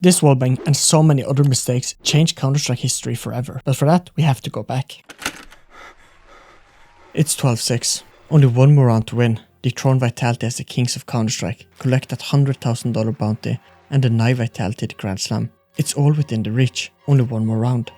This wallbang and so many other mistakes changed Counter-Strike history forever, but for that we have to go back. It's 12-6. Only one more round to win. Dethrone Vitality as the kings of Counter-Strike, collect that $100,000 bounty, and deny Vitality the Grand Slam. It's all within the reach, only one more round.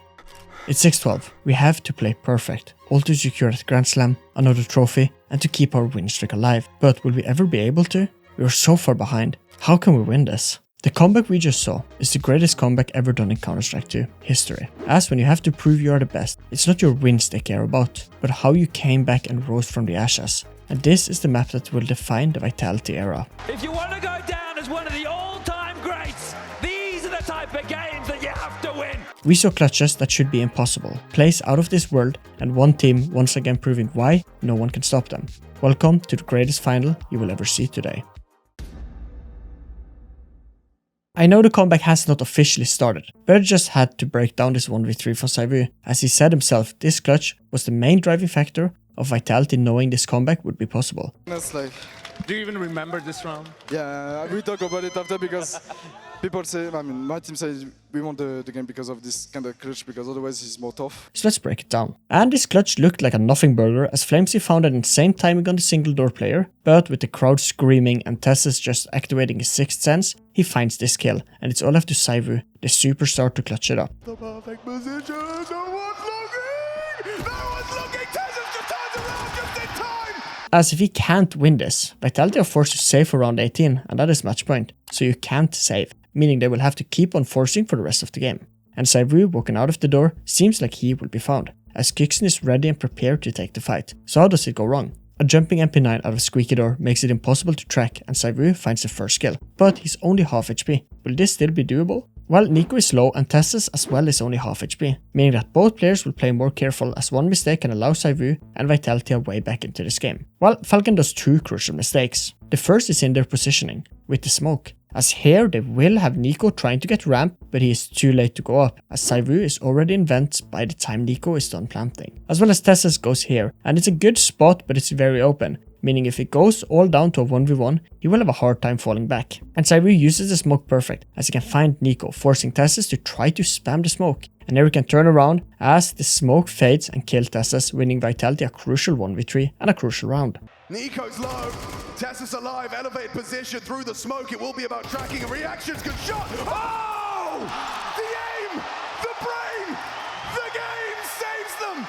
It's 6-12. We have to play perfect, all to secure that Grand Slam, another trophy, and to keep our win streak alive. But will we ever be able to? We are so far behind. How can we win this? The comeback we just saw is the greatest comeback ever done in Counter-Strike 2 history. As when you have to prove you are the best, it's not your wins they care about, but how you came back and rose from the ashes. And this is the map that will define the Vitality era. If you want to go down as one of the all-time greats, these are the type of games that you have to win. We saw clutches that should be impossible, plays out of this world, and one team once again proving why no one can stop them. Welcome to the greatest final you will ever see today. I know the comeback has not officially started, but I just had to break down this 1v3 for ZywOo. As he said himself, this clutch was the main driving factor of Vitality knowing this comeback would be possible. That's like, Do you even remember this round? yeah, we talk about it after because people say, I mean, my team says we want the game because of this kind of clutch, because otherwise it's more tough. So let's break it down. And this clutch looked like a nothing burger as Flamesy found an insane timing on the single door player, but with the crowd screaming and Tessus just activating his sixth sense, he finds this kill, and it's all left to ZywOo, the superstar, to clutch it up. The perfect position, no one's looking! No one's looking! Tessus just turns around just in time! As if he can't win this, Vitality are forced to save for round 18, and that is match point, so you can't save, meaning they will have to keep on forcing for the rest of the game. And ZywOo walking out of the door seems like he will be found, as Kixen is ready and prepared to take the fight. So how does it go wrong? A jumping MP9 out of squeaky door makes it impossible to track, and ZywOo finds the first kill, but he's only half HP. Will this still be doable? Well, Nico is low and Tessus as well is only half HP, meaning that both players will play more careful as one mistake can allow ZywOo and Vitality are way back into this game. Well, Falcon does two crucial mistakes. The first is in their positioning, with the smoke. As here they will have Nico trying to get ramp, but he is too late to go up, as ZywOo is already in vents by the time Nico is done planting. As well as Tessus goes here, and it's a good spot but it's very open, meaning if it goes all down to a 1v1, he will have a hard time falling back. And ZywOo uses the smoke perfect, as he can find Nico, forcing Tessus to try to spam the smoke. And here he can turn around as the smoke fades and kill Tessus, winning Vitality a crucial 1v3 and a crucial round. Nico's low, Tessus alive, elevated position through the smoke. It will be about tracking and reactions. Good shot. Oh! The aim, the brain, the game saves them.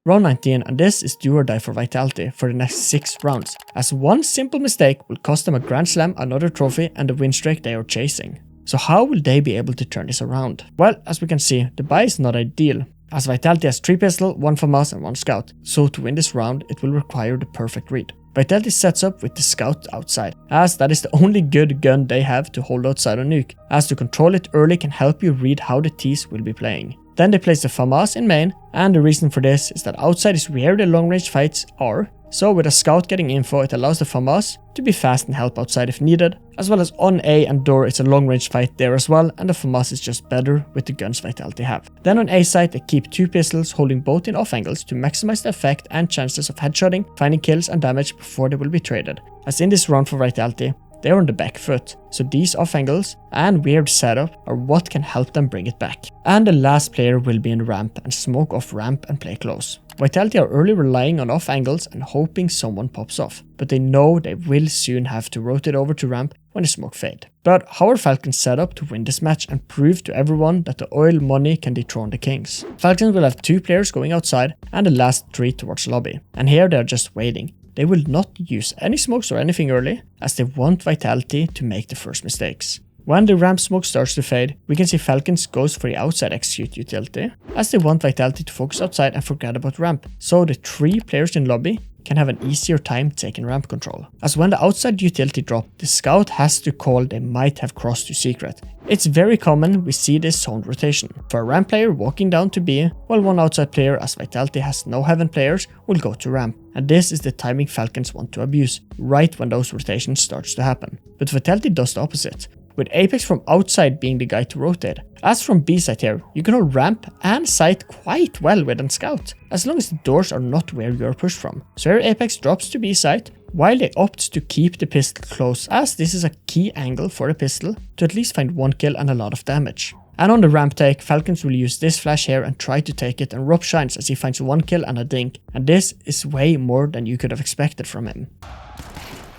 Round 19, and this is do or die for Vitality for the next 6 rounds, as one simple mistake will cost them a Grand Slam, another trophy, and the win streak they are chasing. So how will they be able to turn this around? Well, as we can see, the buy is not ideal, as Vitality has 3 pistol, 1 FAMAS and 1 scout, so to win this round it will require the perfect read. Vitality sets up with the scout outside, as that is the only good gun they have to hold outside on nuke, as to control it early can help you read how the T's will be playing. Then they place the FAMAS in main, and the reason for this is that outside is where the long range fights are, so with a scout getting info it allows the FAMAS to be fast and help outside if needed, as well as on A and door it's a long range fight there as well, and the FAMAS is just better with the guns Vitality have. Then on A side they keep 2 pistols holding both in off angles to maximize the effect and chances of headshotting, finding kills and damage before they will be traded. As in this round for Vitality, they are on the back foot, so these off angles and weird setup are what can help them bring it back. And the last player will be in ramp and smoke off ramp and play close. Vitality are early relying on off angles and hoping someone pops off, but they know they will soon have to rotate over to ramp when the smoke fade. But how are Falcons set up to win this match and prove to everyone that the oil money can dethrone the kings? Falcons will have 2 players going outside and the last 3 towards lobby, and here they are just waiting. They will not use any smokes or anything early, as they want Vitality to make the first mistakes. When the ramp smoke starts to fade, we can see Falcons goes for the outside execute utility, as they want Vitality to focus outside and forget about ramp, so the 3 players in lobby can have an easier time taking ramp control. As when the outside utility drop, the scout has to call they might have crossed to secret. It's very common we see this zone rotation. For a ramp player walking down to B, while one outside player, as Vitality has no heaven players, will go to ramp. And this is the timing Falcons want to abuse, right when those rotations starts to happen. But Vitality does the opposite, with Apex from outside being the guy to rotate. As from B side here, you can hold ramp and site quite well with a scout, as long as the doors are not where you are pushed from. So here Apex drops to B side, while they opt to keep the pistol close, as this is a key angle for the pistol to at least find one kill and a lot of damage. And on the ramp take, Falcons will use this flash here and try to take it, and Rob shines as he finds one kill and a dink, and this is way more than you could have expected from him.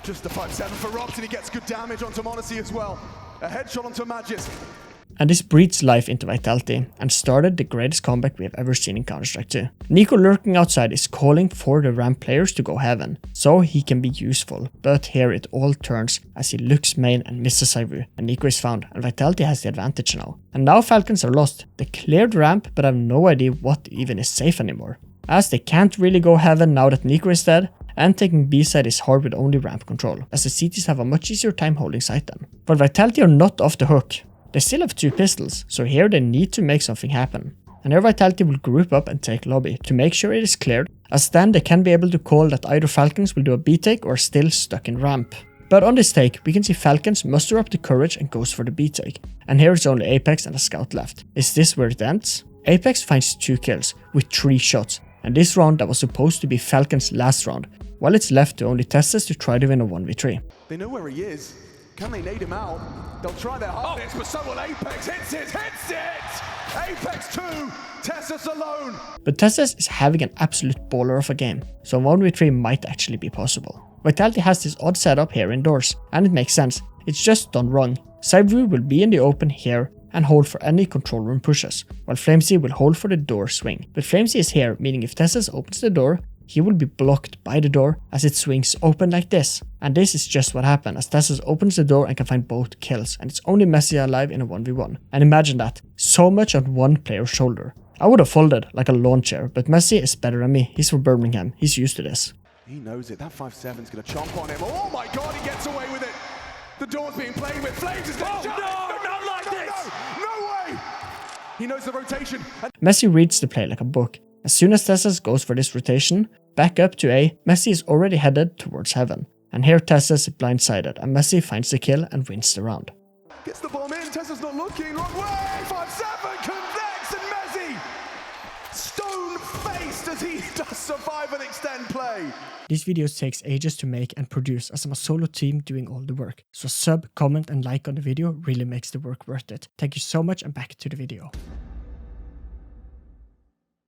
Just the 5-7 for Robs, and he gets good damage onto Monacy as well. A headshot onto Magis. And this breathes life into Vitality and started the greatest comeback we have ever seen in Counter-Strike 2. Nico lurking outside is calling for the ramp players to go heaven, so he can be useful, but here it all turns as he looks main and misses Saivu, and Nico is found, and Vitality has the advantage now. And now Falcons are lost. They cleared ramp, but have no idea what even is safe anymore, as they can't really go heaven now that Nico is dead, and taking B side is hard with only ramp control, as the CTs have a much easier time holding site then. But Vitality are not off the hook. They still have 2 pistols, so here they need to make something happen. And here Vitality will group up and take lobby to make sure it is cleared, as then they can be able to call that either Falcons will do a B take or are still stuck in ramp. But on this take, we can see Falcons muster up the courage and goes for the B take. And here it's only Apex and a scout left. Is this where it ends? Apex finds 2 kills with 3 shots, and this round that was supposed to be Falcons' last round, while it's left to only Tessus to try to win a 1v3. They know where he is. Can they nade him out? They'll try their hardest, but so will Apex. Hits it! Apex 2, Tessus alone. But Tessus is having an absolute baller of a game, so 1v3 might actually be possible. Vitality has this odd setup here indoors, and it makes sense, it's just done wrong. Cyber will be in the open here and hold for any control room pushes, while Flamesy will hold for the door swing. But Flamesy is here, meaning if Tessus opens the door, he will be blocked by the door as it swings open like this. And this is just what happened, as Tessus opens the door and can find both kills, and it's only Messi alive in a 1v1. And imagine that, so much on one player's shoulder. I would have folded like a lawn chair, but Messi is better than me. He's from Birmingham, he's used to this. He knows it, that 5-7's gonna chomp on him. Oh my god, he gets away with it! The door's being played with, Flames is getting shot! No, not like this! No way! He knows the rotation. Messi reads the play like a book. As soon as Tessus goes for this rotation, back up to A, Messi is already headed towards heaven. And here Tessus is blindsided, and Messi finds the kill and wins the round. Gets the bomb in, Tessus not looking, wrong way! 5-7 connects, and Messi stone-faced as he does survive and extend play. These videos takes ages to make and produce, as I'm a solo team doing all the work. So sub, comment and like on the video really makes the work worth it. Thank you so much, and back to the video.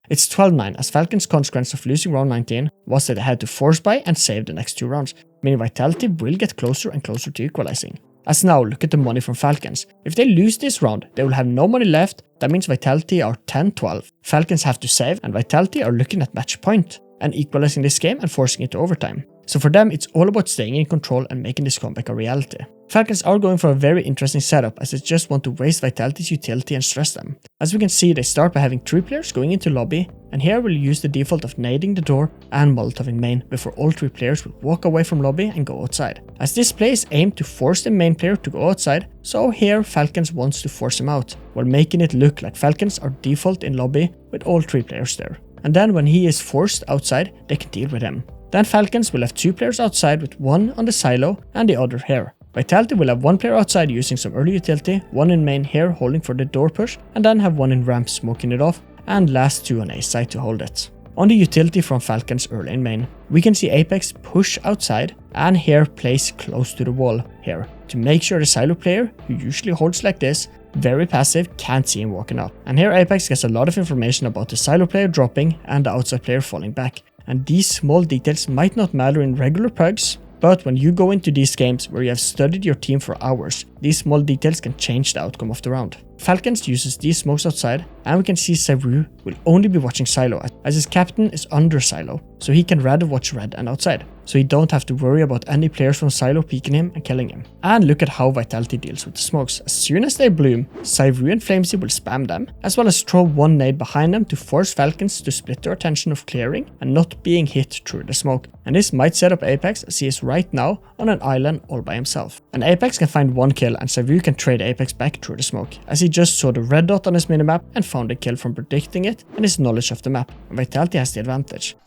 It's 12-9, as Falcons' consequence of losing round 19 was that they had to force buy and save the next 2 rounds, meaning Vitality will get closer and closer to equalizing. As now, look at the money from Falcons. If they lose this round, they will have no money left. That means Vitality are 10-12. Falcons have to save, and Vitality are looking at match point and equalizing this game and forcing it to overtime. So for them, it's all about staying in control and making this comeback a reality. Falcons are going for a very interesting setup, as they just want to waste Vitality's utility and stress them. As we can see, they start by having 3 players going into lobby, and here we'll use the default of nading the door and molotoving main before all 3 players will walk away from lobby and go outside. As this play is aimed to force the main player to go outside, so here Falcons wants to force him out, while making it look like Falcons are default in lobby with all 3 players there. And then when he is forced outside, they can deal with him. Then Falcons will have 2 players outside with 1 on the silo and the other here. Vitality will have 1 player outside using some early utility, 1 in main here holding for the door push, and then have 1 in ramp smoking it off, and last 2 on A side to hold it. On the utility from Falcons early in main, we can see Apex push outside and here place close to the wall here, to make sure the silo player, who usually holds like this, very passive, can't see him walking up. And here Apex gets a lot of information about the silo player dropping and the outside player falling back. And these small details might not matter in regular pugs, but when you go into these games where you have studied your team for hours, these small details can change the outcome of the round. Falcons uses these smokes outside, and we can see Savru will only be watching silo, as his captain is under silo, so he can rather watch red and outside, so he don't have to worry about any players from silo peeking him and killing him. And look at how Vitality deals with the smokes. As soon as they bloom, Savru and Flamesy will spam them, as well as throw 1 nade behind them to force Falcons to split their attention of clearing and not being hit through the smoke. And this might set up Apex, as he is right now on an island all by himself. And Apex can find 1 kill, and Savru can trade Apex back through the smoke, as he just saw the red dot on his minimap and found a kill from predicting it and his knowledge of the map, and Vitality has the advantage.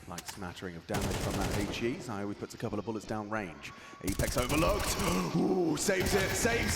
Like Smash smattering of damage from that HE. Zywoo puts a couple of bullets down range. Apex overlooked. Ooh, saves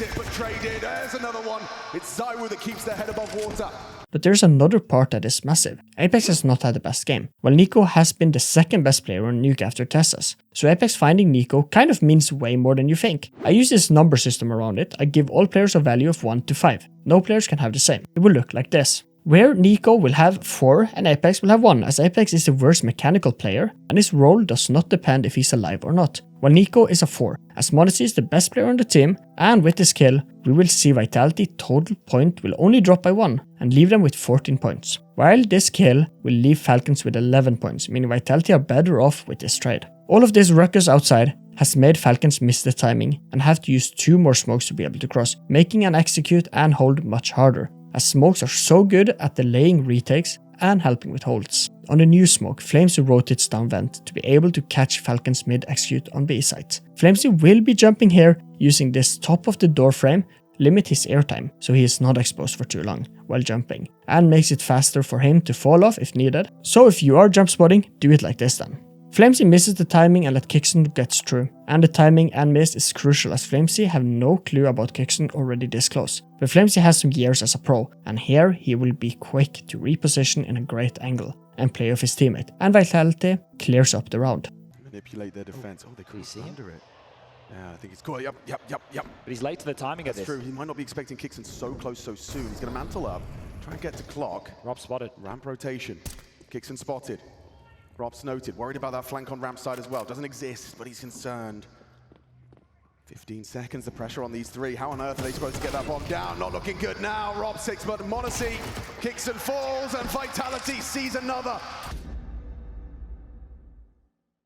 it, but traded. There's another one. It's Zywoo that keeps their head above water. But there's another part that is massive. Apex has not had the best game, while Nico has been the second best player on Nuke after Tessas. So Apex finding Nico kind of means way more than you think. I use this number system around it. I give all players a value of 1 to 5. No players can have the same. It will look like this, where Nico will have 4 and Apex will have 1, as Apex is the worst mechanical player and his role does not depend if he's alive or not, while Nico is a 4, as Modesty is the best player on the team, and with this kill we will see Vitality total point will only drop by 1 and leave them with 14 points, while this kill will leave Falcons with 11 points, meaning Vitality are better off with this trade. All of this ruckus outside has made Falcons miss the timing and have to use 2 more smokes to be able to cross, making an execute and hold much harder, as smokes are so good at delaying retakes and helping with holds. On the new smoke, Flamesy rotates down vent to be able to catch Falcon's mid-execute on B site. Flamesy will be jumping here using this top of the door frame, limit his airtime so he is not exposed for too long while jumping, and makes it faster for him to fall off if needed. So if you are jump spotting, do it like this then. Flamesy misses the timing and let Kixon gets through, and the timing and miss is crucial as Flamesy have no clue about Kixon already this close. But Flamesy has some years as a pro, and here he will be quick to reposition in a great angle and play off his teammate, and Vitality clears up the round. Manipulate their defense. Oh, they couldn't see under it. Yeah, I think it's cool. Yep. But he's late to the timing of this. That's true. He might not be expecting Kixon so close so soon. He's going to mantle up, try and get to clock. Rob spotted. Ramp rotation. Kixon spotted. Rob's noted. Worried about that flank on ramp side as well. Doesn't exist, but he's concerned. 15 seconds, the pressure on these 3. How on earth are they supposed to get that bomb down? Not looking good now. Rob 6, but Monacy kicks and falls, and Vitality sees another.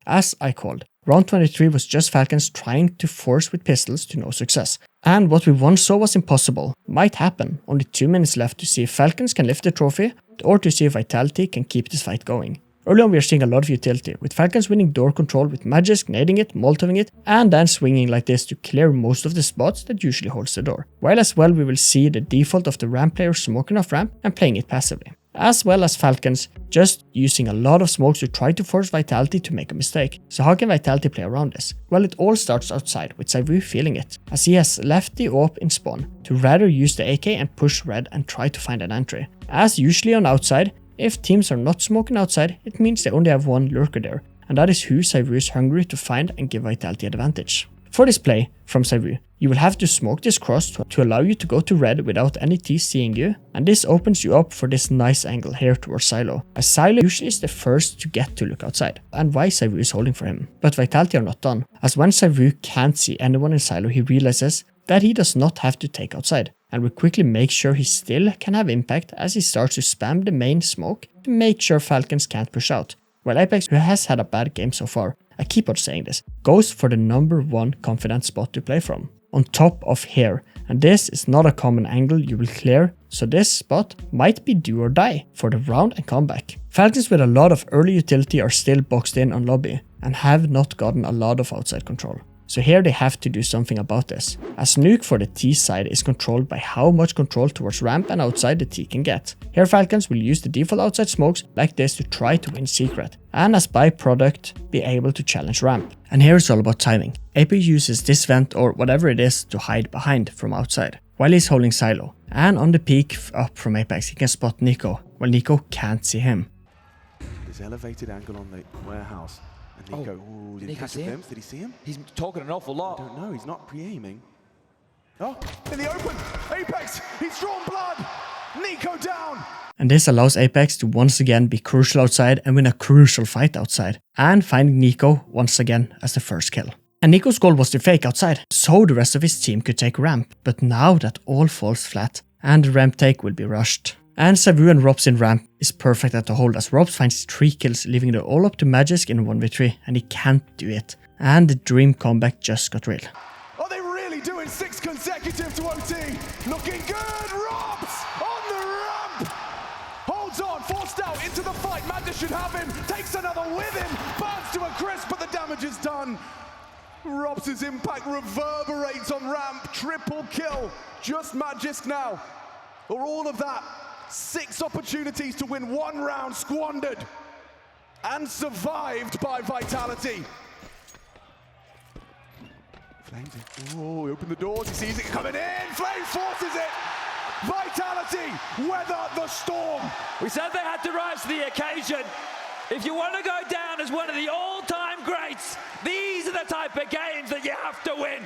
As I called, round 23 was just Falcons trying to force with pistols to no success. And what we once saw was impossible might happen. Only 2 minutes left to see if Falcons can lift the trophy, or to see if Vitality can keep this fight going. Early on we are seeing a lot of utility, with Falcons winning door control with Magisk nading it, molotoving it, and then swinging like this to clear most of the spots that usually holds the door. While as well we will see the default of the ramp player smoking off ramp and playing it passively. As well as Falcons just using a lot of smokes to try to force Vitality to make a mistake. So how can Vitality play around this? Well, it all starts outside, with Zywoo feeling it, as he has left the AWP in spawn to rather use the AK and push red and try to find an entry. As usually on outside, if teams are not smoking outside, it means they only have 1 lurker there, and that is who Zywoo is hungry to find and give Vitality advantage. For this play from Zywoo, you will have to smoke this cross to allow you to go to red without any T seeing you, and this opens you up for this nice angle here towards Silo, as Silo usually is the first to get to look outside, and why Zywoo is holding for him. But Vitality are not done, as when Zywoo can't see anyone in Silo, he realizes that he does not have to take outside, and will quickly make sure he still can have impact as he starts to spam the main smoke to make sure Falcons can't push out. While Apex, who has had a bad game so far, I keep on saying this, goes for the number 1 confident spot to play from, on top of here, and this is not a common angle you will clear, so this spot might be do or die for the round and comeback. Falcons with a lot of early utility are still boxed in on lobby, and have not gotten a lot of outside control. So here they have to do something about this, as Nuke for the T side is controlled by how much control towards ramp and outside the T can get. Here Falcons will use the default outside smokes like this to try to win secret, and as byproduct be able to challenge ramp. And here it's all about timing. AP uses this vent or whatever it is to hide behind from outside, while he's holding Silo, and on the peak up from Apex he can spot Nico, while Nico can't see him. This elevated angle on the warehouse. And Nico, did he catch a glimpse? Did he see him? He's talking an awful lot. I don't know, he's not pre-aiming. Oh, in the open! Apex! He's drawn blood! Nico down! And this allows Apex to once again be crucial outside and win a crucial fight outside, and finding Nico once again as the first kill. And Nico's goal was to fake outside, so the rest of his team could take ramp, but now that all falls flat, and the ramp take will be rushed. And Zywoo and Robs in ramp is perfect at the hold, as Robs finds 3 kills, leaving it all up to Magisk in 1v3, and he can't do it. And the dream comeback just got real. Are they really doing 6 consecutive to OT? Looking good! Robs on the ramp! Holds on, forced out into the fight. Magisk should have him, takes another with him, burns to a crisp, but the damage is done. Robs' impact reverberates on ramp, triple kill. Just Magisk now. Or all of that. 6 opportunities to win 1 round squandered. and survived by Vitality. Flames, oh, he opened the doors, he sees it coming in, Flames forces it! Vitality weather the storm! We said they had to rise to the occasion. If you want to go down as one of the all-time greats, these are the type of games that you have to win.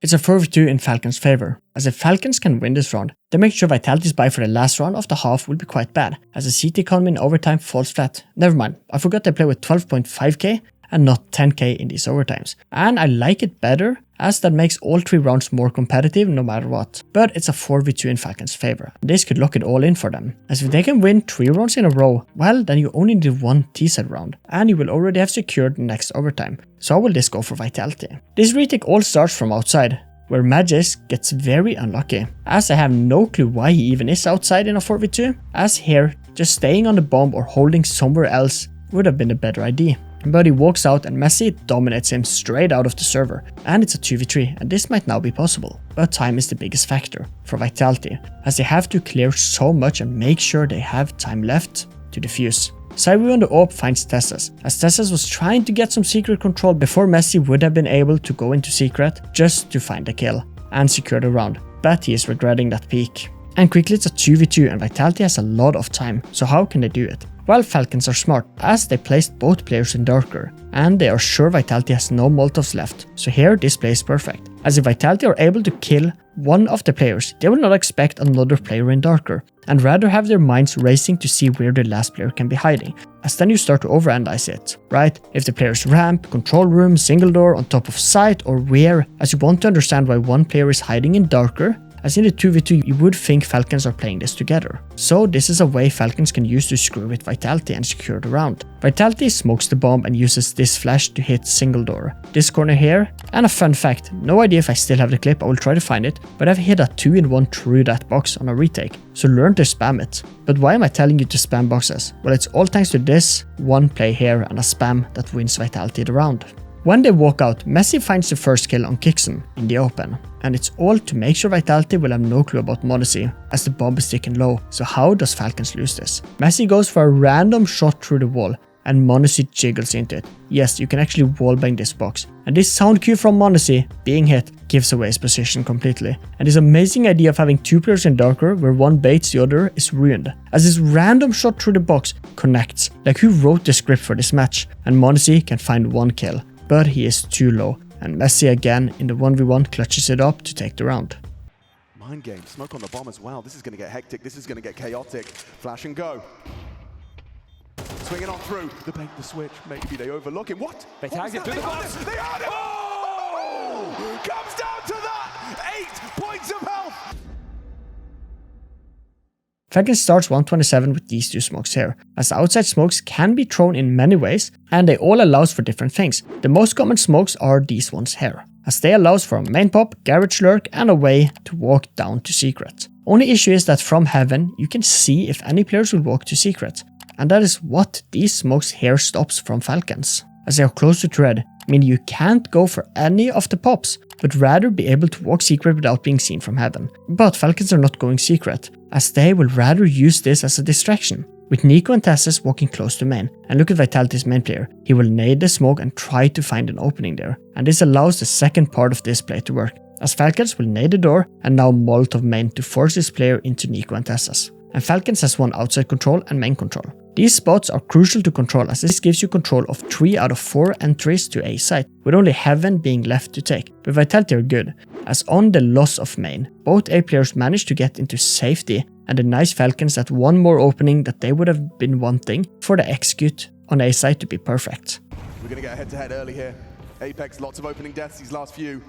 It's a 4v2 in Falcon's favor, as if Falcons can win this round, then make sure Vitality's buy for the last round of the half will be quite bad, as the CT economy in overtime falls flat. Never mind, I forgot they play with 12.5k and not 10k in these overtimes. And I like it better, as that makes all 3 rounds more competitive no matter what. But it's a 4v2 in Falcon's favor. This could lock it all in for them, as if they can win 3 rounds in a row, well then you only need 1 T-set round, and you will already have secured the next overtime. So how will this go for Vitality? This retake all starts from outside, where Magis gets very unlucky, as I have no clue why he even is outside in a 4v2, as here, just staying on the bomb or holding somewhere else would have been a better idea. But he walks out and Messi dominates him straight out of the server, and it's a 2v3 and this might now be possible. But time is the biggest factor for Vitality, as they have to clear so much and make sure they have time left to defuse. Cyber on the AWP finds Tessas, as Tessas was trying to get some secret control before Messi would have been able to go into secret just to find a kill and secure the round, but he is regretting that peek. And quickly it's a 2v2 and Vitality has a lot of time, so how can they do it? Well, Falcons are smart, as they placed both players in darker, and they are sure Vitality has no Molotovs left, so here this play is perfect. As if Vitality are able to kill one of the players, they will not expect another player in darker, and rather have their minds racing to see where the last player can be hiding, as then you start to overanalyze it, right? If the player's ramp, control room, single door, on top of site, or where, as you want to understand why one player is hiding in darker, as in the 2v2 you would think Falcons are playing this together. So this is a way Falcons can use to screw with Vitality and secure the round. Vitality smokes the bomb and uses this flash to hit single door, this corner here, and a fun fact, no idea if I still have the clip, I will try to find it, but I've hit a 2-in-1 through that box on a retake, so learn to spam it. But why am I telling you to spam boxes? Well, it's all thanks to this one play here and a spam that wins Vitality the round. When they walk out, Messi finds the first kill on Kixon in the open, and it's all to make sure Vitality will have no clue about Modesty, as the bomb is ticking low. So how does Falcons lose this? Messi goes for a random shot through the wall, and Modesty jiggles into it. Yes, you can actually wallbang this box, and this sound cue from Modesty being hit gives away his position completely. And this amazing idea of having 2 players in darker where one baits the other is ruined, as this random shot through the box connects. Like, who wrote the script for this match? And Modesty can find 1 kill. But he is too low, and Messi again in the 1v1 clutches it up to take the round. Mind game, smoke on the bomb as well. This is going to get hectic, this is going to get chaotic. Flash and go. Swinging on through, the bait, the switch, maybe they overlook him. What? They tagged it through the box. They had it! Oh! Comes down to that! 8 points of health! Falcons starts 127 with these 2 smokes here, as the outside smokes can be thrown in many ways, and they all allows for different things. The most common smokes are these ones here, as they allows for a main pop, garage lurk, and a way to walk down to secret. Only issue is that from heaven you can see if any players will walk to secret, and that is what these smokes here stops from Falcons, as they are close to thread, meaning you can't go for any of the pops, but rather be able to walk secret without being seen from heaven. But Falcons are not going secret, as they will rather use this as a distraction, with Nico and Tassis walking close to main. And look at Vitality's main player, he will nade the smoke and try to find an opening there, and this allows the second part of this play to work, as Falcons will nade the door and now Molotov main to force his player into Nico and Tassis. And Falcons has 1 outside control and main control. These spots are crucial to control, as this gives you control of 3 out of 4 entries to A site, with only heaven being left to take. But Vitality are good, as on the loss of main, both A players managed to get into safety, and the nice Falcons had 1 more opening that they would have been wanting for the execute on A site to be perfect. We're going to get head to head early here. Apex, lots of opening deaths these last few.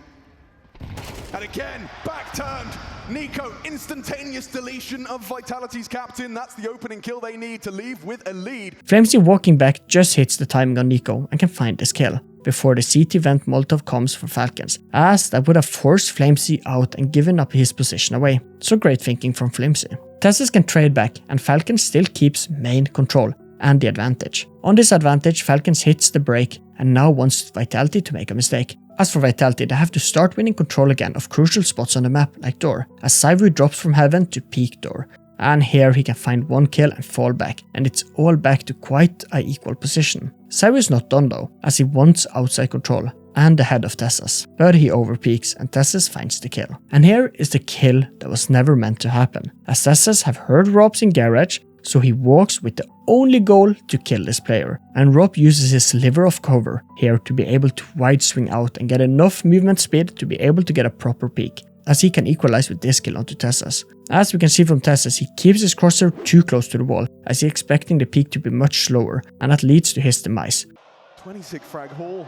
And again, back turned. Nico, instantaneous deletion of Vitality's captain. That's the opening kill they need to leave with a lead. Flamesy walking back just hits the timing on Nico and can find this kill before the CT vent Molotov comes for Falcons, as that would have forced Flamesy out and given up his position away. So great thinking from Flamesy. Tessus can trade back, and Falcons still keeps main control and the advantage. On this advantage, Falcons hits the break and now wants Vitality to make a mistake. As for Vitality, they have to start winning control again of crucial spots on the map like door, as Cyvu drops from heaven to peak door, and here he can find one kill and fall back, and it's all back to quite a equal position. ZywOo is not done though, as he wants outside control and the head of TeSeS, but he overpeaks and TeSeS finds the kill. And here is the kill that was never meant to happen, as TeSeS have heard Rob's in garage, so he walks with the only goal to kill this player, and Rob uses his sliver of cover here to be able to wide swing out and get enough movement speed to be able to get a proper peek, as he can equalize with this kill onto TeSeS. As we can see from TeSeS, he keeps his crosshair too close to the wall, as he's expecting the peak to be much slower, and that leads to his demise. 26 frag haul.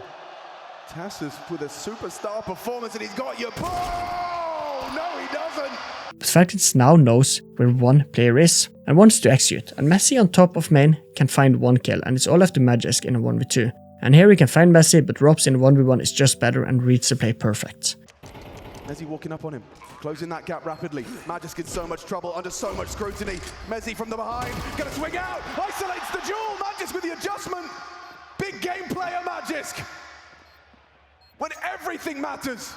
TeSeS with a superstar performance, and he's got you. Oh, no, he doesn't. But Falcons now knows where one player is and wants to execute, and Messi on top of main can find one kill, and it's all left to Magisk in a 1v2. And here we can find Messi, but Robs in a 1v1 is just better and reads the play perfect. Messi walking up on him, closing that gap rapidly. Magisk in so much trouble, under so much scrutiny. Messi from the behind, gonna swing out, isolates the duel. Magisk with the adjustment. Big game player, Magisk. When everything matters.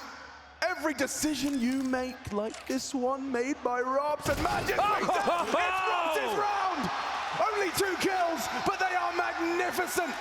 Every decision you make, like this one made by Robs, and Magisk makes it. It's Robs' round. Only 2 kills, but they are magnificent.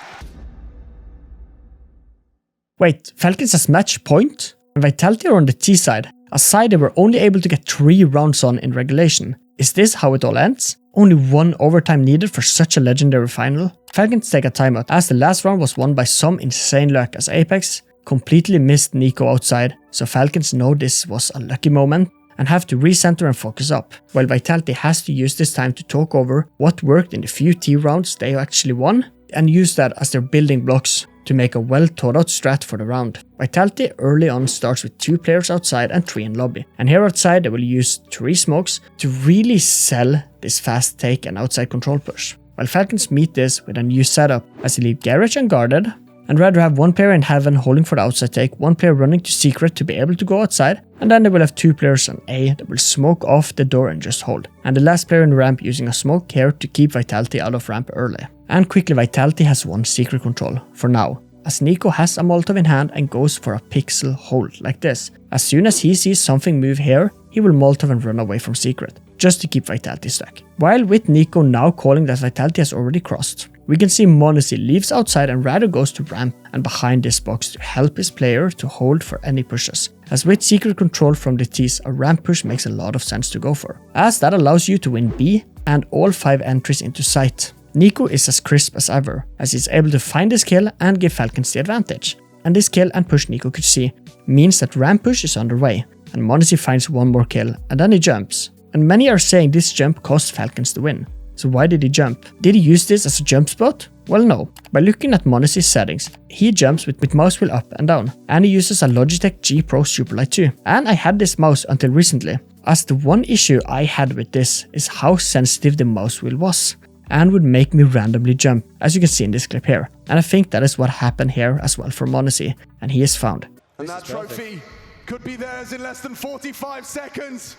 Wait, Falcons has match point? And Vitality are on the T side, a side they were only able to get 3 rounds on in regulation. Is this how it all ends? Only 1 overtime needed for such a legendary final? Falcons take a timeout, as the last round was won by some insane luck, as Apex completely missed NiKo outside, so Falcons know this was a lucky moment and have to recenter and focus up, while Vitality has to use this time to talk over what worked in the few T rounds they actually won, and use that as their building blocks to make a well thought out strat for the round. Vitality early on starts with 2 players outside and 3 in lobby, and here outside they will use 3 smokes to really sell this fast take and outside control push, while Falcons meet this with a new setup, as they leave garage unguarded, and rather have 1 player in heaven holding for the outside take, 1 player running to secret to be able to go outside, and then they will have 2 players on A that will smoke off the door and just hold, and the last player in the ramp using a smoke here to keep Vitality out of ramp early. And quickly Vitality has 1 secret control, for now, as NiKo has a Molotov in hand and goes for a pixel hold like this. As soon as he sees something move here, he will Molotov and run away from secret, just to keep Vitality stuck. While with NiKo now calling that Vitality has already crossed, we can see m0NESY leaves outside and rather goes to ramp and behind this box to help his player to hold for any pushes, as with secret control from the T's, a ramp push makes a lot of sense to go for, as that allows you to win B and all 5 entries into sight. NiKo is as crisp as ever, as he's able to find this kill and give Falcons the advantage, and this kill and push NiKo could see means that ramp push is underway, and m0NESY finds 1 more kill and then he jumps, and many are saying this jump cost Falcons the win. So why did he jump? Did he use this as a jump spot? Well, no. By looking at m0NESY's settings, he jumps with mouse wheel up and down, and he uses a Logitech G Pro Superlight 2. And I had this mouse until recently, as the one issue I had with this is how sensitive the mouse wheel was, and would make me randomly jump, as you can see in this clip here. And I think that is what happened here as well for m0NESY, and he is found. And that trophy could be theirs in less than 45 seconds.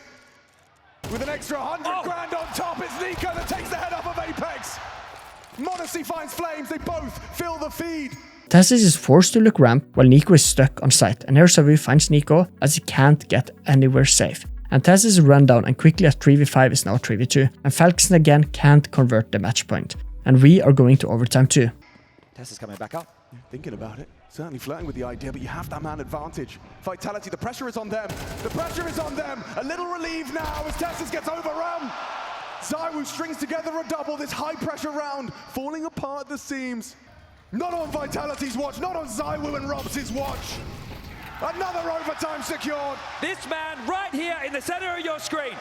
With an extra 100 grand on top, it's NiKo that takes the head up of Apex. m0NESY finds flames, they both fill the feed. TeSeS is forced to look ramp while NiKo is stuck on site, and here ZywOo finds NiKo as he can't get anywhere safe. And TeSeS is run down, and quickly at 3v5 is now 3v2, and Falcons again can't convert the match point. And we are going to overtime too. TeSeS coming back up. Thinking about it, certainly flirting with the idea, but you have that man advantage. Vitality, the pressure is on them. The pressure is on them. A little relief now as TeSeS gets overrun. ZywOo strings together a double, this high pressure round, falling apart at the seams. Not on Vitality's watch, not on ZywOo and Robs' watch. Another overtime secured. This man right here in the center of your screen.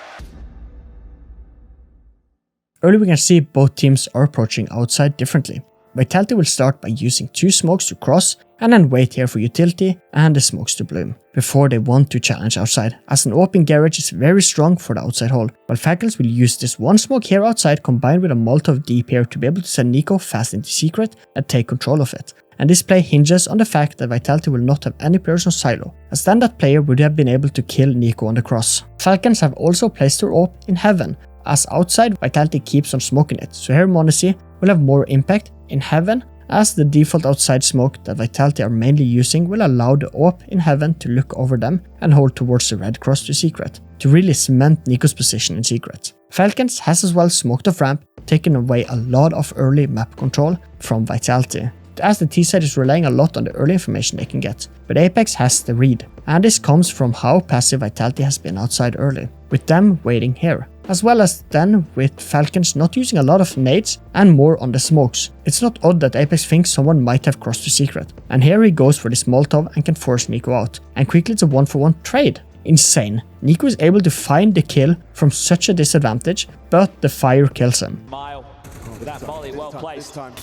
Early we can see both teams are approaching outside differently. Vitality will start by using 2 smokes to cross and then wait here for utility and the smokes to bloom, before they want to challenge outside, as an open garage is very strong for the outside hold, while Falcons will use this 1 smoke here outside combined with a Molotov deep here to be able to send NiKo fast into secret and take control of it. And this play hinges on the fact that Vitality will not have any players on silo, as then that player would have been able to kill NiKo on the cross. Falcons have also placed their AWP in heaven, as outside Vitality keeps on smoking it, so here m0NESY will have more impact in heaven as the default outside smoke that Vitality are mainly using will allow the AWP in heaven to look over them and hold towards the red cross to secret, to really cement NiKo's position in secret. Falcons has as well smoked off ramp, taking away a lot of early map control from Vitality, as the T-side is relying a lot on the early information they can get, but Apex has the read, and this comes from how passive Vitality has been outside early, with them waiting here, as well as then with Falcons not using a lot of nades and more on the smokes. It's not odd that Apex thinks someone might have crossed to secret, and here he goes for this Molotov and can force NiKo out, and quickly it's a 1-for-1 trade. Insane. NiKo is able to find the kill from such a disadvantage, but the fire kills him. Mile with that volley, well placed. This time,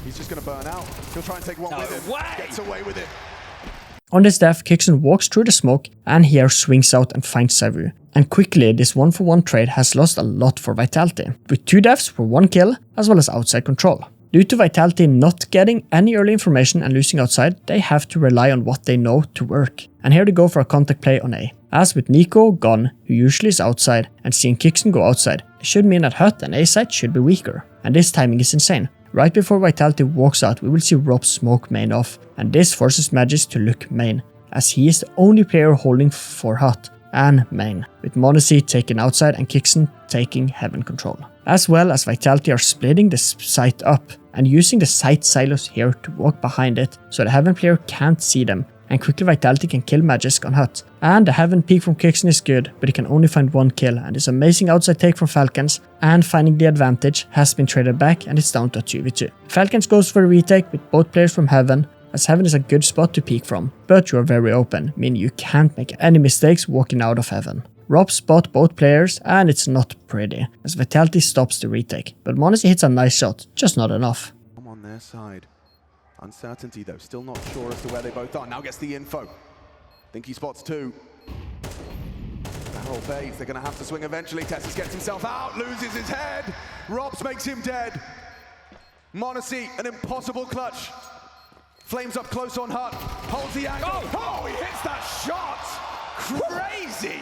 he's just going to burn out. He'll try and take one with him. Gets away with it. On this death, Kixon walks through the smoke and here swings out and finds Savu. And quickly, this 1-for-1 trade has lost a lot for Vitality, with 2 deaths for 1 kill, as well as outside control. Due to Vitality not getting any early information and losing outside, they have to rely on what they know to work. And here they go for a contact play on A. As with NiKo gone, who usually is outside, and seeing Kixon go outside, it should mean that Hut and A side should be weaker. And this timing is insane. Right before Vitality walks out, we will see Rob smoke main off, and this forces Magis to look main, as he is the only player holding for Hut and main, with m0NESY taken outside and Kixon taking heaven control. As well as Vitality are splitting the site up and using the site silos here to walk behind it so the heaven player can't see them, and quickly Vitality can kill Magisk on Hut. And the heaven peek from Kixon is good, but he can only find 1 kill, and this amazing outside take from Falcons and finding the advantage has been traded back and it's down to a 2v2. Falcons goes for a retake with both players from heaven, as heaven is a good spot to peek from, but you are very open, meaning you can't make any mistakes walking out of heaven. Rob spot both players and it's not pretty, as Vitality stops the retake, but m0NESY hits a nice shot, just not enough. I'm on their side. Uncertainty though, still not sure as to where they both are. Now gets the info. Think he spots 2. Barrel fades, they're gonna have to swing eventually. Tessus gets himself out, loses his head. Robs makes him dead. m0NESY, an impossible clutch. Flames up close on Hut, holds the angle. Oh, he hits that shot! Crazy!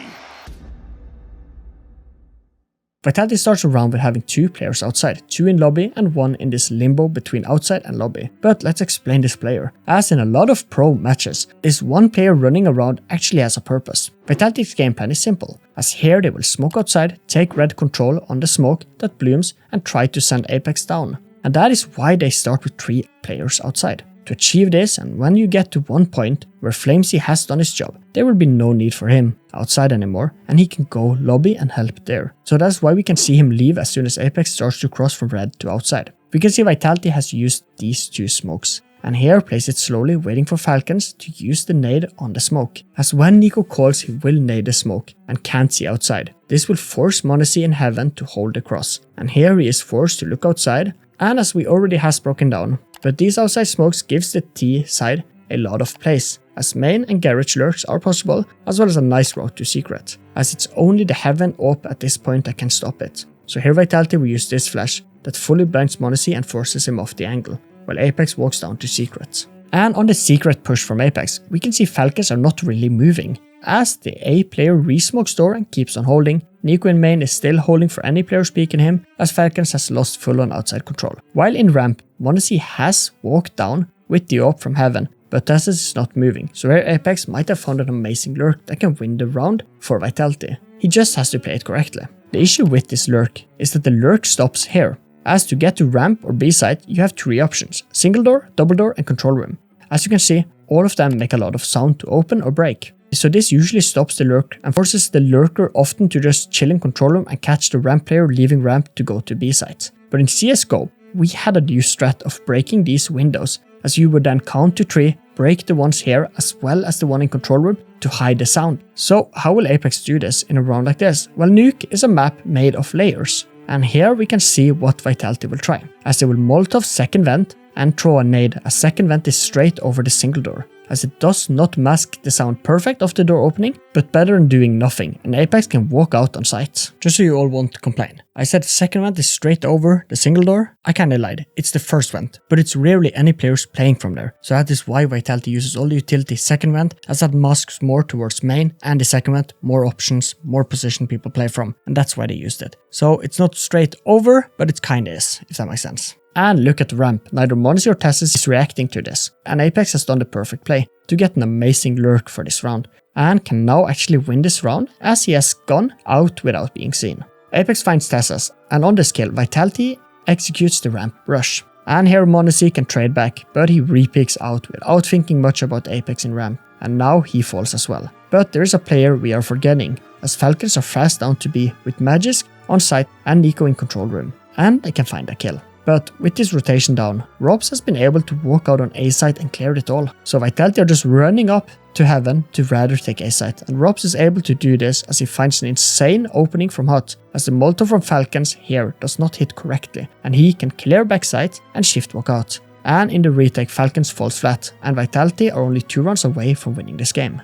Vitality starts a round with having 2 players outside, 2 in lobby and 1 in this limbo between outside and lobby. But let's explain this player. As in a lot of pro matches, this one player running around actually has a purpose. Vitality's game plan is simple, as here they will smoke outside, take red control on the smoke that blooms and try to send Apex down. And that is why they start with 3 players outside. To achieve this, and when you get to one point where flamesy has done his job, there will be no need for him outside anymore, and he can go lobby and help there. So that's why we can see him leave as soon as Apex starts to cross from red to outside. We can see Vitality has used these 2 smokes, and here plays it slowly, waiting for Falcons to use the nade on the smoke, as when NiKo calls he will nade the smoke and can't see outside. This will force m0NESY in heaven to hold the cross, and here he is forced to look outside, and as we already has broken down, but these outside smokes gives the T side a lot of place, as main and garage lurks are possible, as well as a nice route to secret, as it's only the heaven AWP at this point that can stop it. So here Vitality will use this flash that fully blinds m0NESY and forces him off the angle, while Apex walks down to secret. And on the secret push from Apex, we can see Falcons are not really moving, as the A player re-smokes door and keeps on holding. NiKo in main is still holding for any player peeking him, as Falcons has lost full on outside control. While in ramp, m0NESY has walked down with the AWP from heaven, but Tessus is not moving, so here Apex might have found an amazing lurk that can win the round for Vitality. He just has to play it correctly. The issue with this lurk is that the lurk stops here, as to get to ramp or B site you have 3 options: single door, double door and control room. As you can see, all of them make a lot of sound to open or break. So this usually stops the lurk and forces the lurker often to just chill in control room and catch the ramp player leaving ramp to go to B site. But in CSGO, we had a new strat of breaking these windows, as you would then count to 3, break the ones here as well as the one in control room to hide the sound. So how will Apex do this in a round like this? Well, Nuke is a map made of layers, and here we can see what Vitality will try, as they will Molotov second vent and throw a nade as second vent is straight over the single door, as it does not mask the sound perfect of the door opening, but better than doing nothing, and Apex can walk out on sight. Just so you all won't complain, I said second vent is straight over the single door. I kinda lied, it's the first vent, but it's rarely any players playing from there, so that is why Vitality uses all the utility second vent, as that masks more towards main, and the second vent, more options, more position people play from, and that's why they used it. So it's not straight over, but it kinda is, if that makes sense. And look at the ramp, neither m0NESY or TeSeS is reacting to this, and Apex has done the perfect play to get an amazing lurk for this round, and can now actually win this round as he has gone out without being seen. Apex finds TeSeS, and on this kill Vitality executes the ramp rush. And here m0NESY can trade back, but he repicks out without thinking much about Apex in ramp, and now he falls as well. But there is a player we are forgetting, as Falcons are fast down to B with Magisk on site and Nico in control room, and they can find a kill. But with this rotation down, Robs has been able to walk out on A site and clear it all. So Vitality are just running up to heaven to rather take A site, and Robs is able to do this as he finds an insane opening from hut, as the Molotov from Falcons here does not hit correctly, and he can clear back site and shift walk out. And in the retake Falcons falls flat, and Vitality are only 2 rounds away from winning this game.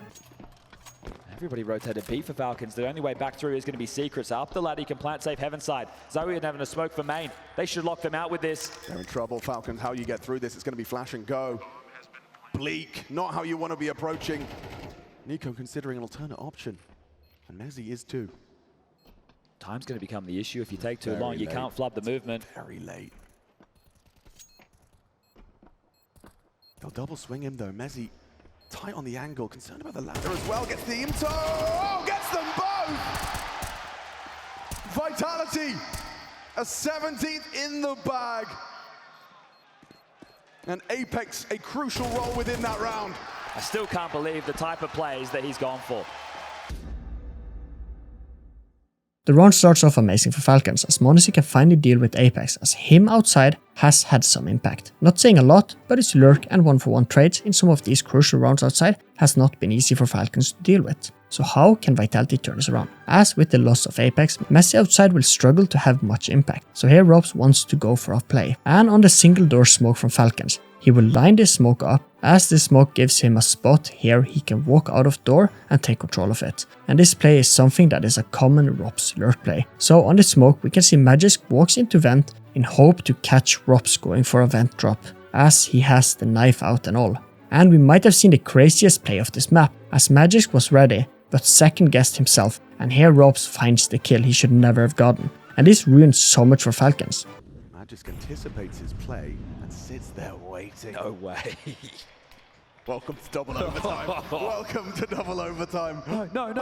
Everybody rotated B for Falcons. The only way back through is going to be secrets. Up the ladder, he can plant safe heaven side. Zoe and having a smoke for main. They should lock them out with this. They're in trouble, Falcons. How you get through this, it's going to be flash and go. Bleak, not how you want to be approaching. Nico considering an alternate option, and mezY is too. Time's going to become the issue. If you take too Very long, you late. can't flub the movement. Very late. They'll double swing him though. mezY tight on the angle, concerned about the ladder as well. Gets the IMTO, oh, gets them both! Vitality, a 17th in the bag. And Apex, a crucial role within that round. I still can't believe the type of plays that he's gone for. The round starts off amazing for Falcons, as m0NESY can finally deal with Apex, as him outside has had some impact. Not saying a lot, but his lurk and 1-for-1 trades in some of these crucial rounds outside has not been easy for Falcons to deal with. So how can Vitality turn this around? As with the loss of Apex, mezY outside will struggle to have much impact, so here Robs wants to go for a play. And on the single door smoke from Falcons, he will line this smoke up, as this smoke gives him a spot here he can walk out of door and take control of it. And this play is something that is a common Robs lurk play. So on the smoke we can see Magisk walks into vent in hope to catch Robs going for a vent drop, as he has the knife out and all. And we might have seen the craziest play of this map, as Magisk was ready, but second guessed himself, and here Robs finds the kill he should never have gotten. And this ruins so much for Falcons. Magisk anticipates his play and sits there waiting. No way. Welcome to double overtime. Welcome to double overtime. No. Oh, no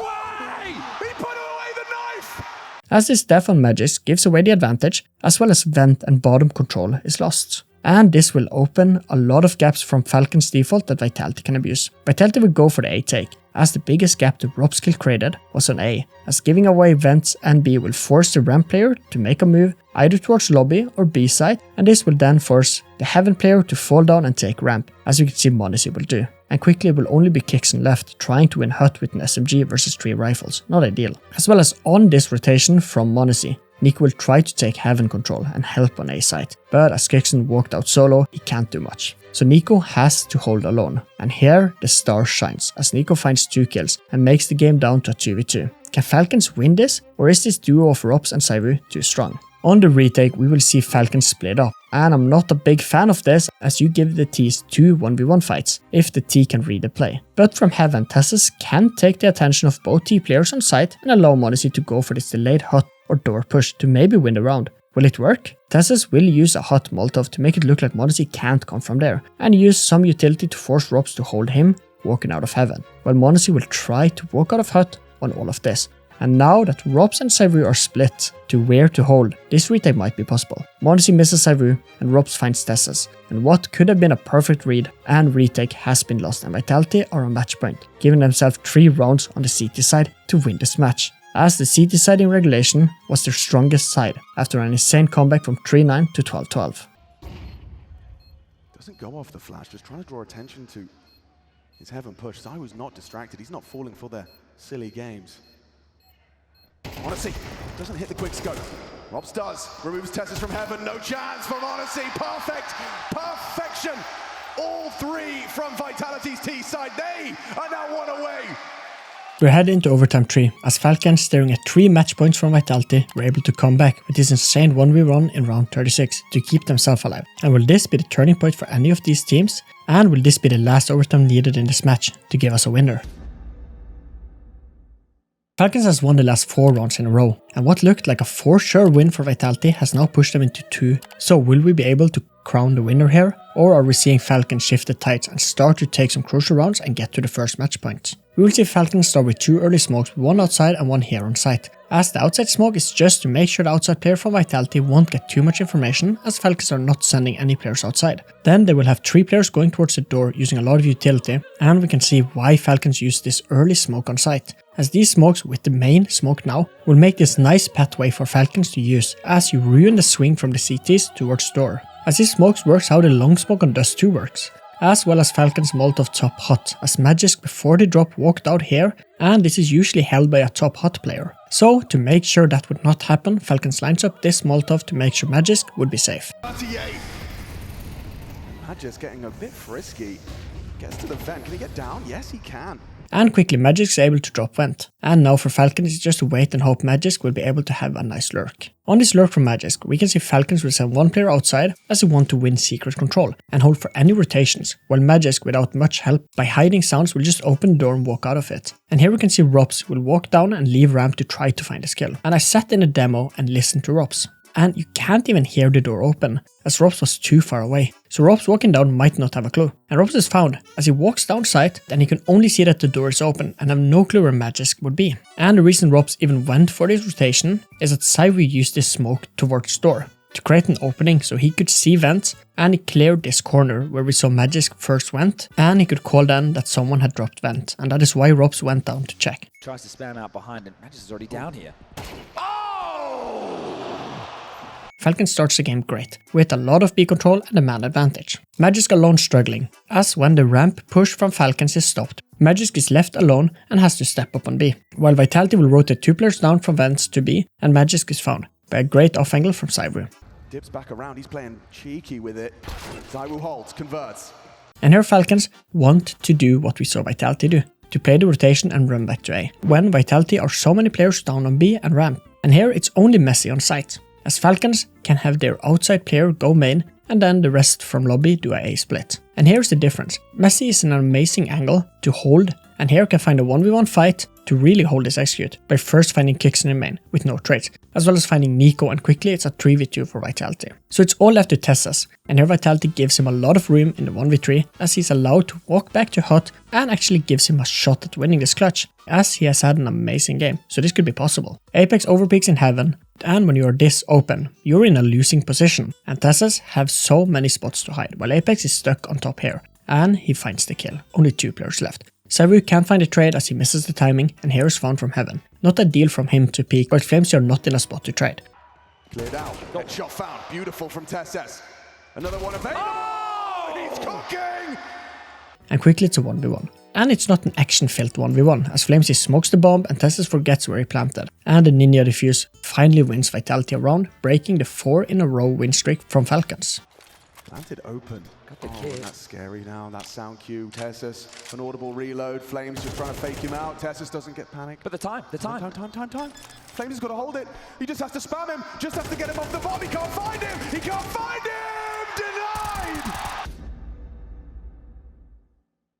way! He put away the knife! As this death on Magisk gives away the advantage, as well as vent and bottom control is lost. And this will open a lot of gaps from Falcon's default that Vitality can abuse. Vitality will go for the A take, as the biggest gap the Robs kill created was on A, as giving away vents and B will force the ramp player to make a move either towards lobby or B side, and this will then force the heaven player to fall down and take ramp, as you can see m0NESY will do. And quickly will only be Kixon left, trying to win hut with an SMG versus 3 rifles, not ideal. As well as on this rotation from m0NESY, Nico will try to take heaven control and help on A side, but as Kixon walked out solo, he can't do much. So Nico has to hold alone, and here the star shines, as Nico finds 2 kills and makes the game down to a 2v2. Can Falcons win this, or is this duo of Robs and ZywOo too strong? On the retake we will see Falcons split up, and I'm not a big fan of this, as you give the T's 2 1v1 fights, if the T can read the play. But from heaven, TeSeS can take the attention of both T players on site and allow m0NESY to go for this delayed hut or door push to maybe win the round. Will it work? TeSeS will use a hot Molotov to make it look like m0NESY can't come from there, and use some utility to force Robs to hold him walking out of heaven, while m0NESY will try to walk out of hut on all of this. And now that Robs and ZywOo are split to where to hold, this retake might be possible. m0NESY misses ZywOo and Robs finds TeSeS, and what could have been a perfect read and retake has been lost, and Vitality are on match point, giving themselves 3 rounds on the CT side to win this match, as the CT side in regulation was their strongest side after an insane comeback from 3-9 to 12-12. Doesn't go off the flash, just trying to draw attention to his heaven push. ZywOo's not distracted, he's not falling for their silly games. m0NESY doesn't hit the quick scope. Robs does, removes TeSeS from heaven, no chance for m0NESY, perfection! All 3 from Vitality's T side, they are now 1 away. We're heading into overtime 3, as Falcons, staring at 3 match points from Vitality, were able to come back with this insane 1v1 in round 36 to keep themselves alive. And will this be the turning point for any of these teams? And will this be the last overtime needed in this match to give us a winner? Falcons has won the last 4 rounds in a row, and what looked like a for sure win for Vitality has now pushed them into 2. So will we be able to crown the winner here, or are we seeing Falcons shift the tides and start to take some crucial rounds and get to the first match point? We will see Falcons start with 2 early smokes, 1 outside and 1 here on site, as the outside smoke is just to make sure the outside player from Vitality won't get too much information, as Falcons are not sending any players outside. Then they will have 3 players going towards the door using a lot of utility, and we can see why Falcons use this early smoke on site, as these smokes with the main smoke now will make this nice pathway for Falcons to use, as you ruin the swing from the CTs towards door. As this smokes works how the long smoke on Dust 2 works, as well as Falcons Molotov top hot, as Magisk before the drop walked out here, and this is usually held by a top hot player. So to make sure that would not happen, Falcons lines up this Molotov to make sure Magisk would be safe. 38. Magisk getting a bit frisky. Gets to the vent. Can he get down? Yes, he can. And quickly Magisk is able to drop vent. And now for Falcons it's just to wait and hope Magisk will be able to have a nice lurk. On this lurk from Magisk, we can see Falcons will send 1 player outside as they want to win secret control and hold for any rotations, while Magisk without much help by hiding sounds will just open the door and walk out of it. And here we can see Rops will walk down and leave ramp to try to find a skill. And I sat in a demo and listened to Rops. And you can't even hear the door open, as Rops was too far away. So Rops walking down might not have a clue. And Rops is found. As he walks down site, then he can only see that the door is open and have no clue where Magisk would be. And the reason Rops even went for this rotation is that Cyvu used this smoke towards door to create an opening so he could see vents, and he cleared this corner where we saw Magisk first went, and he could call then that someone had dropped vent, and that is why Rops went down to check. Tries to spam out behind him. Magisk is already down here. Falcons starts the game great, with a lot of B control and a man advantage. Magisk alone struggling, as when the ramp push from Falcons is stopped, Magisk is left alone and has to step up on B, while Vitality will rotate 2 players down from vents to B, and Magisk is found by a great off angle from Cyvu. Dips back around, he's playing cheeky with it. Cyvu holds, converts. And here Falcons want to do what we saw Vitality do, to play the rotation and run back to A, when Vitality are so many players down on B and ramp, and here it's only Messi on site, as Falcons can have their outside player go main and then the rest from lobby do a A split. And here's the difference, Messi is in an amazing angle to hold, and here can find a 1v1 fight to really hold this execute by first finding Kixen in main with no trades, as well as finding Nico, and quickly it's a 3v2 for Vitality. So it's all left to Tessas, and here Vitality gives him a lot of room in the 1v3 as he's allowed to walk back to hot and actually gives him a shot at winning this clutch, as he has had an amazing game, so this could be possible. Apex overpeaks in heaven, and when you are this open, you're in a losing position, and Tessas have so many spots to hide, while Apex is stuck on top here, and he finds the kill, only 2 players left. Cyvu can't find a trade as he misses the timing, and here is found from heaven. Not ideal from him to peek, but Flames are not in a spot to trade. Cleared out, headshot found, beautiful from Tesses. Another one available. Oh, he's cooking! And quickly it's a 1v1. And it's not an action-filled 1v1, as Flamesy smokes the bomb and Tessus forgets where he planted. And the Ninja Defuse finally wins Vitality a round, breaking the 4 in a row win streak from Falcons. Planted open. Got the kid. That's scary now, that sound cue. Tessus, an audible reload. Flames just trying to fake him out. Tessus doesn't get panicked. But the time. Time. Flames has got to hold it. He just has to spam him. Just has to get him off the bomb. He can't find him. He can't find him. Denied.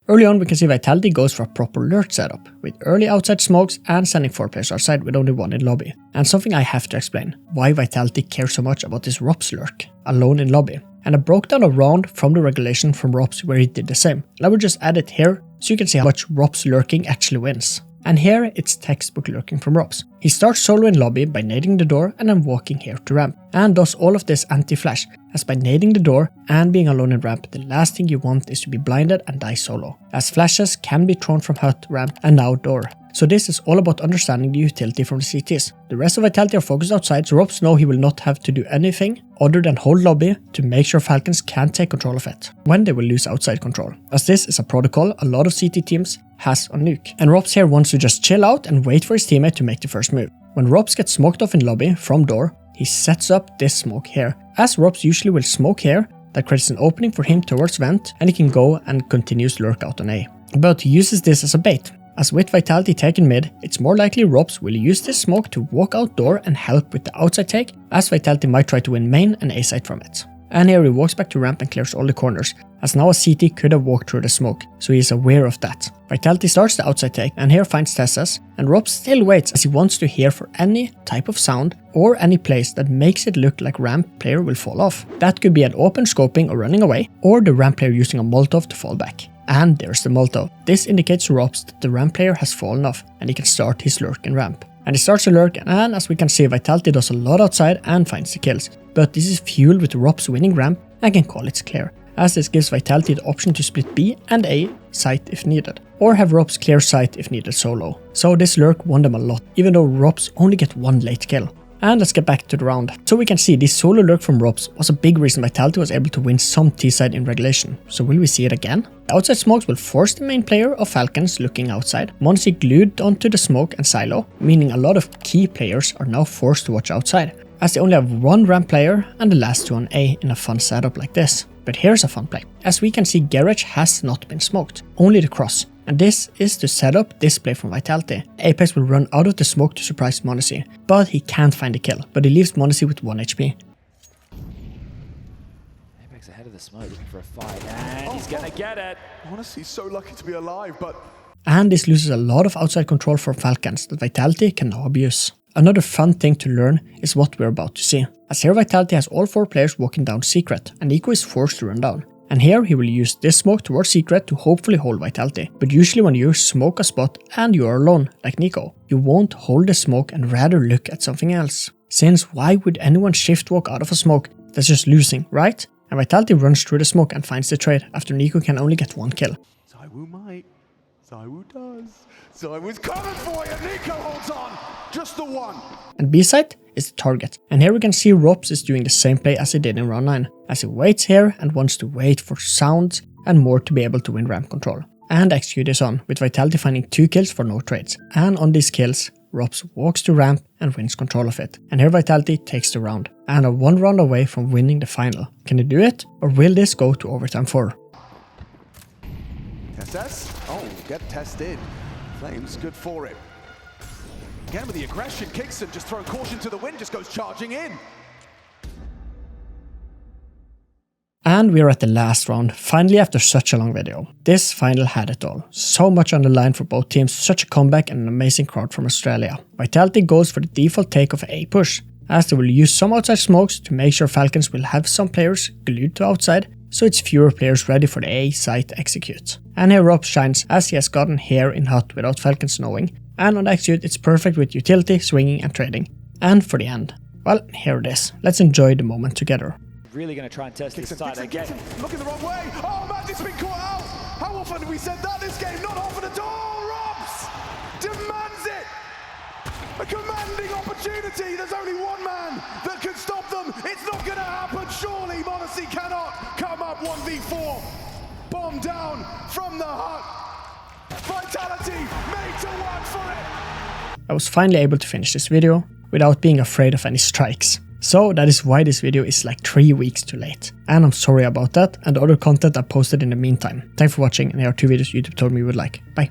Early on we can see Vitality goes for a proper lurk setup, with early outside smokes and sending 4 players outside with only 1 in lobby. And something I have to explain, why Vitality cares so much about this Rops lurk, alone in lobby. And I broke down a round from the regulation from Rops where he did the same. And I will just add it here so you can see how much Rops lurking actually wins. And here it's textbook lurking from Rops. He starts solo in lobby by nading the door and then walking here to ramp, and does all of this anti-flash, as by nading the door and being alone in ramp, the last thing you want is to be blinded and die solo, as flashes can be thrown from hut, ramp and outdoor. So this is all about understanding the utility from the CTs. The rest of Vitality are focused outside, so Rops know he will not have to do anything other than hold lobby to make sure Falcons can't take control of it, when they will lose outside control, as this is a protocol a lot of CT teams has on Nuke. And Rops here wants to just chill out and wait for his teammate to make the first move. When Rops gets smoked off in lobby from door, he sets up this smoke here, as Rops usually will smoke here, that creates an opening for him towards vent, and he can go and continues lurk out on A. But he uses this as a bait, as with Vitality taken mid, it's more likely Rops will use this smoke to walk outdoor and help with the outside take, as Vitality might try to win main and A side from it. And here he walks back to ramp and clears all the corners, as now a CT could have walked through the smoke, so he is aware of that. Vitality starts the outside take and here finds Tessa's, and Rob still waits as he wants to hear for any type of sound or any place that makes it look like ramp player will fall off. That could be an open scoping or running away, or the ramp player using a Molotov to fall back. And there's the Molotov. This indicates to Robs that the ramp player has fallen off and he can start his lurk in ramp. And he starts to lurk, and as we can see, Vitality does a lot outside and finds the kills. But this is fueled with Rob's winning ramp and can call it clear, as this gives Vitality the option to split B and A site if needed, or have Robs clear site if needed solo. So this lurk won them a lot, even though Robs only get one late kill. And let's get back to the round. So we can see this solo lurk from Robs was a big reason Vitality was able to win some T-side in regulation. So will we see it again? The outside smokes will force the main player of Falcons looking outside. Monsi glued onto the smoke and silo, meaning a lot of key players are now forced to watch outside, as they only have one ramp player and the last two on A in a fun setup like this. But here's a fun play. As we can see, Garage has not been smoked, only the cross. And this is to set up this play from Vitality. Apex will run out of the smoke to surprise Monesi, but he can't find the kill, but he leaves Monesi with 1 HP. Apex ahead of the smoke, looking for a fight, and he's gonna get it. Honestly, so lucky to be alive, but And this loses a lot of outside control for Falcons that Vitality can now abuse. Another fun thing to learn is what we're about to see, as here Vitality has all 4 players walking down Secret, and Nico is forced to run down. And here he will use this smoke towards Secret to hopefully hold Vitality. But usually when you smoke a spot and you are alone, like Nico, you won't hold the smoke and rather look at something else. Since why would anyone shift walk out of a smoke that's just losing, right? And Vitality runs through the smoke and finds the trade after Nico can only get 1 kill. Zywoo might. Zywoo does. Zywoo's coming for you. Nico holds on. Just the one. And B-side is the target. And here we can see Robs is doing the same play as he did in round 9, as he waits here and wants to wait for sounds and more to be able to win ramp control. And execute is on, with Vitality finding 2 kills for no trades. And on these kills, Robs walks to ramp and wins control of it. And here Vitality takes the round, and are 1 round away from winning the final. Can he do it, or will this go to overtime 4? SS? Oh, get tested. Flames good for it. Again with the aggression, Kingston just throwing caution to the wind, just goes charging in. And we are at the last round, finally after such a long video. This final had it all. So much on the line for both teams, such a comeback and an amazing crowd from Australia. Vitality goes for the default take of A push, as they will use some outside smokes to make sure Falcons will have some players glued to outside, so it's fewer players ready for the A site execute. And here Rob shines, as he has gotten here in hut without Falcons knowing, and on the execute it's perfect with utility, swinging and trading. And for the end, well, here it is. Let's enjoy the moment together. Really going to try and test this side again. Looking the wrong way. Oh, Magic's been caught out. How often have we said that this game? Not often at all. Robs demands it. A commanding opportunity. There's only one man that can stop them. It's not going to happen. Surely Monesi cannot come up 1v4. Bomb down from the hut. Vitality made to work for it. I was finally able to finish this video without being afraid of any strikes. So that is why this video is like 3 weeks too late. And I'm sorry about that and the other content I posted in the meantime. Thanks for watching, and here are 2 videos YouTube told me you would like. Bye.